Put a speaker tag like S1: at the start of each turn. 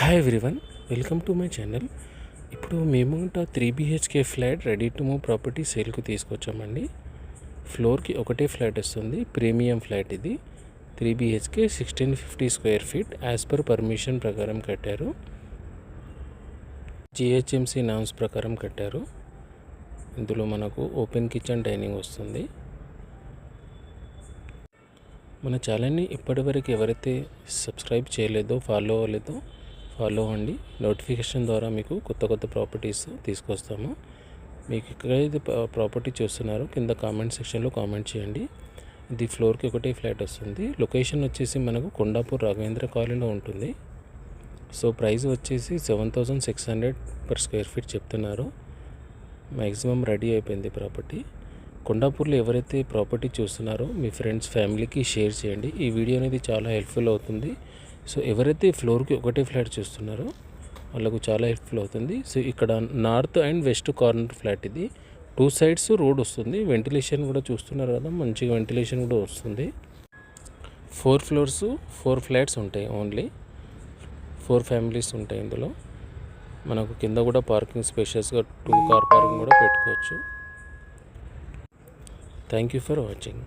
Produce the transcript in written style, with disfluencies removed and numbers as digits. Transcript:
S1: Hi everyone, welcome to my channel. ఇప్పుడు మేము 3 BHK flat ready to move property సేల్కి తీసుకొచ్చామండి. ఫ్లోర్కి ఒకటే ఫ్లాట్ వస్తుంది, ప్రీమియం ఫ్లాట్ ఇది. 3 BHK 1650 square feet as per permission ప్రకారం కట్టారు. GHMC నామ్స్ ప్రకారం కట్టారు. ఇందులో మనకు ఓపెన్ కిచెన్, డైనింగ్ వస్తుంది. మన ఛానల్ని ఇప్పటివరకు ఎవరైతే సబ్స్క్రైబ్ చేయలేదో, ఫాలో అవ్వలేదో ఫాలో అవ్వండి. నోటిఫికేషన్ ద్వారా మీకు కొత్త ప్రాపర్టీస్ తీసుకొస్తాము. మీకు ఎక్కడైతే ప్రాపర్టీ చూస్తున్నారో కింద కామెంట్ సెక్షన్లో కామెంట్ చేయండి. ఇది ఫ్లోర్కి ఒకటే ఫ్లాట్ వస్తుంది. లొకేషన్ వచ్చేసి మనకు కొండాపూర్ రాఘవేంద్ర కాలనీలో ఉంటుంది. సో ప్రైస్ వచ్చేసి 7600 పర్ స్క్వేర్ ఫీట్ చెప్తున్నారు. మ్యాక్సిమం రెడీ అయిపోయింది ప్రాపర్టీ. కొండాపూర్లో ఎవరైతే ప్రాపర్టీ చూస్తున్నారో మీ ఫ్రెండ్స్, ఫ్యామిలీకి షేర్ చేయండి. ఈ వీడియో అనేది చాలా హెల్ప్ఫుల్ అవుతుంది. సో ఎవరైతే ఫ్లోర్కి ఒకటే ఫ్లాట్ చూస్తున్నారో వాళ్ళకు చాలా హెల్ప్ఫుల్ అవుతుంది. సో ఇక్కడ north and west corner flat ఇది. 2 సైడ్స్ రోడ్ వస్తుంది. వెంటిలేషన్ కూడా చూస్తున్నారు కదా, మంచిగా వెంటిలేషన్ కూడా వస్తుంది. 4 ఫ్లోర్స్ 4 ఫ్లాట్స్ ఉంటాయి. ఓన్లీ 4 ఫ్యామిలీస్ ఉంటాయి ఇందులో. మనకు కింద కూడా పార్కింగ్ స్పేషియస్గా 2 కార్ పార్కింగ్ కూడా పెట్టుకోవచ్చు. Thank you for watching.